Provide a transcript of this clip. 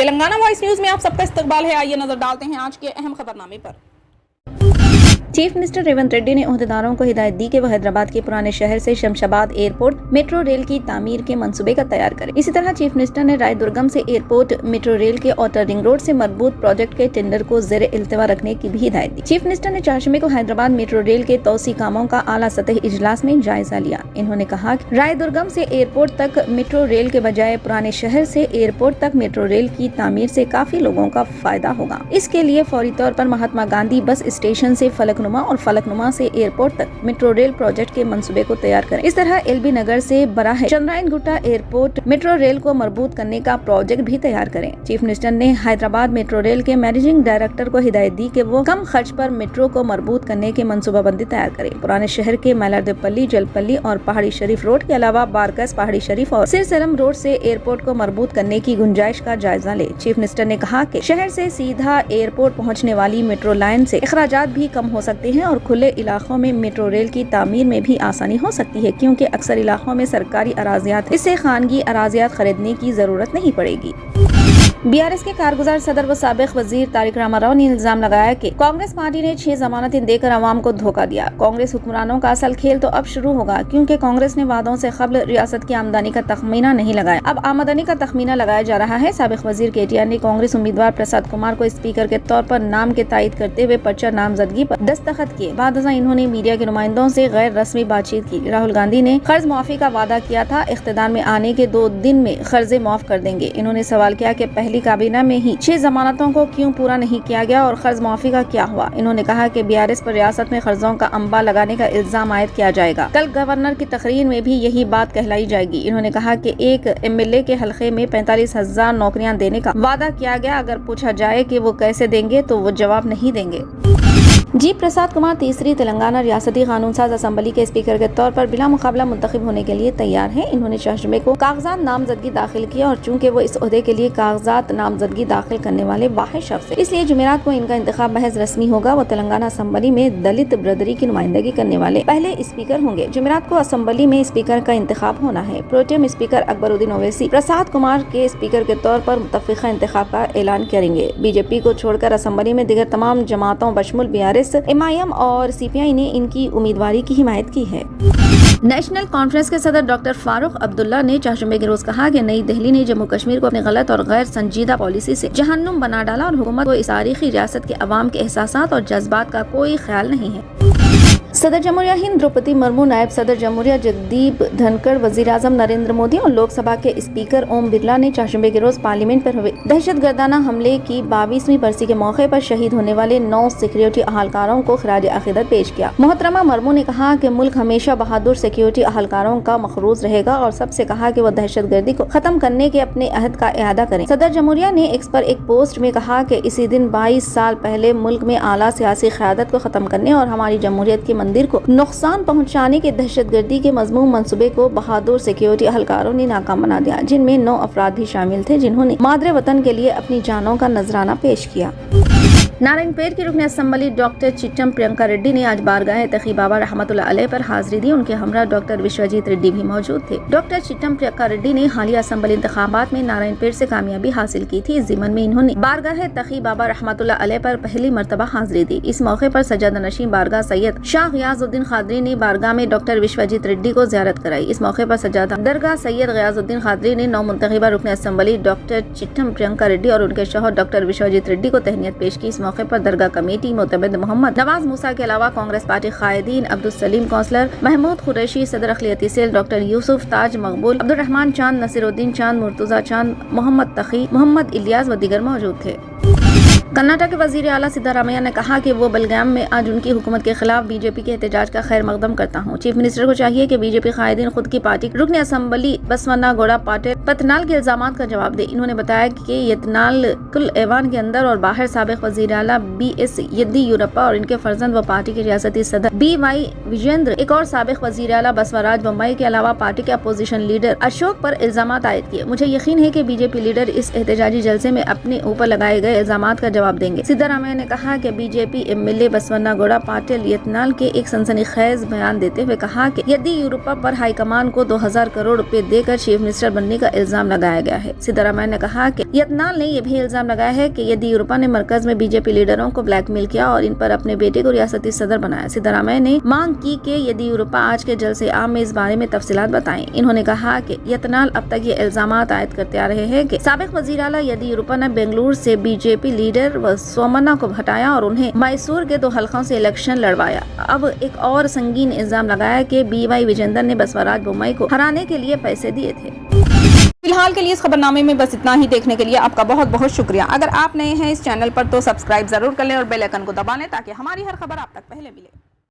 Telangana voice news में आप सबका इस्तकबाल है। आइए नजर डालते हैं आज के अहम खबरनामे पर। चीफ मिनिस्टर रेवंत रेड्डी ने ओहदेदारों को हिदायत दी कि वह हैदराबाद के पुराने शहर से शमशाबाद एयरपोर्ट मेट्रो रेल की तामीर के मंसूबे का तैयार करें। इसी तरह चीफ मिनिस्टर ने रायदुर्गम से एयरपोर्ट मेट्रो रेल के आउटर रिंग रोड से मरबूत प्रोजेक्ट के टेंडर को ज़ेरे इल्तिवा रखने की भी हिदायत दी। चीफ मिनिस्टर ने चारशंबे को हैदराबाद मेट्रो रेल के तौसी कामों का आला सतही इजलास में जायजा लिया। इन्होंने कहा कि रायदुर्गम से एयरपोर्ट तक मेट्रो रेल के बजाय पुराने शहर से एयरपोर्ट तक मेट्रो रेल की तामीर से काफी लोगों का फायदा होगा। इसके लिए फौरी तौर पर महात्मा गांधी बस स्टेशन से फलकनुमा और फलकनुमा से एयरपोर्ट तक मेट्रो रेल प्रोजेक्ट के मंसूबे को तैयार करें। इस तरह एलबी नगर से बराह Chandrayangutta airport metro rail को मरबूत करने का प्रोजेक्ट भी तैयार करें। चीफ मिनिस्टर ने हैदराबाद मेट्रो रेल के मैनेजिंग डायरेक्टर को हिदायत दी कि वो कम खर्च पर मेट्रो को मरबूत करने की मंसूबाबंदी तैयार करें। पुराने शहर के मैलारदेवपल्ली, जलपल्ली और पहाड़ी शरीफ रोड के अलावा बारकस, पहाड़ी शरीफ और सिरसलम रोड से एयरपोर्ट को मरबूत करने की गुंजाइश का जायजा ले। चीफ मिनिस्टर ने कहा कि शहर से सीधा एयरपोर्ट पहुँचने वाली मेट्रो लाइन से अखराजात भी कम हो सकते हैं और खुले इलाकों में मेट्रो रेल की तामीर में भी आसानी हो सकती है, क्योंकि अक्सर इलाकों में सरकारी अराजियात है। इससे खानगी अराजियात खरीदने की जरूरत नहीं पड़ेगी। बीआरएस के कारगुजार सदर व साबिक वजीर तारिक रामाराव ने इल्जाम लगाया कि कांग्रेस पार्टी ने 6 जमानतें देकर अवाम को धोखा दिया। कांग्रेस हुक्मरानों का असल खेल तो अब शुरू होगा, क्योंकि कांग्रेस ने वादों से कबल रियासत की आमदनी का तखमीना नहीं लगाया, अब आमदनी का तखमीना लगाया जा रहा है। साबिक वजीर केटीआर ने कांग्रेस उम्मीदवार प्रसाद कुमार को स्पीकर के तौर पर नाम के तायद करते हुए पर्चा नामजदगी पर दस्तखत किए। बाद इन्होंने मीडिया के नुमाइंदों से गैर रस्मी बातचीत की। राहुल गांधी ने कर्ज माफी का वादा किया था, इख्तिदार में आने के 2 दिन में कर्जे माफ कर देंगे। इन्होंने सवाल किया कि पहली काबीना में ही 6 जमानतों को क्यों पूरा नहीं किया गया और कर्ज माफी का क्या हुआ। इन्होंने कहा कि बीआरएस पर रियासत में कर्जों का अंबा लगाने का इल्जाम आयद किया जाएगा। कल गवर्नर की तकरीर में भी यही बात कहलाई जाएगी। इन्होंने कहा कि एक एमएलए के हलके में 45,000 नौकरियां देने का वादा किया गया। अगर पूछा जाए कि वो कैसे देंगे तो वो जवाब नहीं देंगे। जी प्रसाद कुमार तीसरी तेलंगाना रियासती कानून साज असम्बली के स्पीकर के तौर पर बिला मुकाबला मुंतखब होने के लिए तैयार हैं। इन्होंने चारशंबे को कागजात नामजदगी दाखिल किया और चूंकि वो इस ओहदे के लिए कागजात नामजदगी दाखिल करने वाले वाहिद शख्स है, इसलिए जुमेरात को इनका इंतखाब महज रस्मी होगा। वो तेलंगाना असम्बली में दलित ब्रदरी की नुमाइंदगी करने वाले पहले स्पीकर होंगे। जुमेरात को असम्बली में स्पीकर का इंतखाब होना है। प्रोटेम स्पीकर अकबरुद्दीन ओवैसी प्रसाद कुमार के स्पीकर के तौर पर मुतफ़िक़ा इंतखाब का ऐलान करेंगे। बीजेपी को छोड़कर असम्बली में दीगर तमाम जमातों बशमुल बीआरएस, एमआईएम और सीपीआई ने इनकी उम्मीदवारी की हिमायत की है। नेशनल कॉन्फ्रेंस के सदर डॉक्टर फारूक अब्दुल्ला ने चारशंबे के रोज कहा कि नई दिल्ली ने जम्मू कश्मीर को अपनी गलत और गैर संजीदा पॉलिसी से जहन्नुम बना डाला और हुकूमत को इस तारीखी रियासत के अवाम के एहसासात और जज्बात का कोई ख्याल नहीं है। सदर जमहूरिया हिंद द्रौपदी मुर्मू, नायब सदर जमहूरिया जगदीप धनखड़, वजीर आजम नरेंद्र मोदी और लोकसभा के स्पीकर ओम बिरला ने चारशंबे के रोज पार्लियामेंट पर हुए दहशतगर्दाना हमले की 22वीं बरसी के मौके पर शहीद होने वाले 9 सिक्योरिटी अहलकारों को खराज अकीदत पेश किया। मोहतरमा मुर्मू ने कहा कि मुल्क हमेशा बहादुर सिक्योरिटी अहलकारों का मखरूज रहेगा और सबसे कहा कि वो दहशतगर्दी को खत्म करने के अपने अहद का इआदा करें। सदर जमहूरिया ने एक्स पर एक पोस्ट में कहा कि इसी दिन 22 साल पहले मुल्क में आला सियासी क़यादत को खत्म करने और हमारी जमहूरियत के मंदिर को नुकसान पहुंचाने के दहशतगर्दी के मजमूम मंसूबे को बहादुर सिक्योरिटी अहलकारों ने नाकाम बना दिया, जिनमें 9 अफराद भी शामिल थे जिन्होंने मादरे वतन के लिए अपनी जानों का नजराना पेश किया। नारायणपेट की रुकन असम्बली डॉक्टर चिट्टम प्रियंका रेड्डी ने आज बारगाह तकी बाबा रहमतुल्लाह अलैह पर हाजिरी दी। उनके हमरा डॉक्टर विश्वजीत रेड्डी भी मौजूद थे। डॉक्टर चिट्टम प्रियंका रेड्डी ने हालिया असम्बली इंतखाबात में नारायणपेट से कामयाबी हासिल की थी। इस ज़िमन में इन्होंने बारगाह तकी बाबा रहमतुल्लाह अलैह पर पहली मरतबा हाजिरी दी। इस मौके पर सज्जादा नशीं बारगाह सैयद शाह गियाजुद्दीन खादरी ने बारगाह में डॉक्टर विश्वजीत रेड्डी को ज़ियारत कराई। इस मौके पर सज्जादा दरगाह सैयद गियाजुद्दीन खादरी ने नौ मुंतखबा रुकन असम्बली डॉक्टर चिट्टम प्रियंका रेड्डी और उनके शौहर डॉक्टर विश्वजीत रेड्डी को तहनीत पेश की। इस मौके पर दरगाह कमेटी मोतमिद मोहम्मद नवाज मूसा के अलावा कांग्रेस पार्टी कायदीन अब्दुल सलीम कौंसलर, महमूद कुरैशी, सदर अखिलती सेल डॉक्टर यूसुफ, ताज मकबूल, अब्दुल रहमान चांद, नसीरुद्दीन चांद, मुर्तुजा चांद, मोहम्मद तकी, मोहम्मद इलियास व दीगर मौजूद थे। कर्नाटक के वजीर आला सिद्धारामैया ने कहा कि वो बेलगाम में आज उनकी हुकूमत के खिलाफ बीजेपी के एहतजाज का खैर मकदम करता हूँ। चीफ मिनिस्टर को चाहिए कि बीजेपी कायदीन खुद की पार्टी रुकन असम्बली बसवन्ना गौड़ा पाटिल पतनाल के इल्जामात का जवाब दे। इन्होंने बताया कि यतनाल कुल ऐवान के अंदर और बाहर साबिक वजीर आला BS येदियुरप्पा और इनके फर्जंद व पार्टी के रियासती सदर BY विजेंद्र, एक और साबिक वजीर आला बसवराज बोम्मई के अलावा पार्टी के अपोजिशन लीडर अशोक पर इल्जामात आयद किए। मुझे यकीन है कि बीजेपी लीडर इस एहतजाजी जलसे में अपने ऊपर लगाए गए इल्जामात का जवाब देंगे। सिद्धारामैया ने कहा कि बीजेपी एमएलए बसवन्ना गौड़ा पाटिल यत्नाल के एक सनसनीखेज बयान देते हुए कहा कि येदियुरप्पा पर हाईकमान को 2000 करोड़ रुपए देकर चीफ मिनिस्टर बनने का इल्जाम लगाया गया है। सिद्धारामैया ने कहा कि यत्नाल ने यह भी इल्जाम लगाया है कि येदियुरप्पा ने मरकज में बीजेपी लीडरों को ब्लैकमेल किया और इन पर अपने बेटे को रियासती सदर बनाया। सिद्धारामैया ने मांग की कि येदियुरप्पा आज के जलसे आम में इस बारे में तफसीलात बताएं। इन्होंने कहा कि यत्नाल अब तक ये इल्जामात आयद करते आ रहे हैं कि साबिक वजीर आला येदियुरप्पा ने बेंगलुरु से बीजेपी लीडर व सोमन्ना को हटाया और उन्हें मैसूर के 2 हलकों से इलेक्शन लड़वाया। अब एक और संगीन इल्जाम लगाया कि BY विजेंदर ने बसवराज बोम्मई को हराने के लिए पैसे दिए थे। फिलहाल के लिए इस खबरनामे में बस इतना ही। देखने के लिए आपका बहुत बहुत शुक्रिया। अगर आप नए हैं इस चैनल पर तो सब्सक्राइब जरूर कर लें और बेल आइकन को दबा लें ताकि हमारी हर खबर आप तक पहले मिले।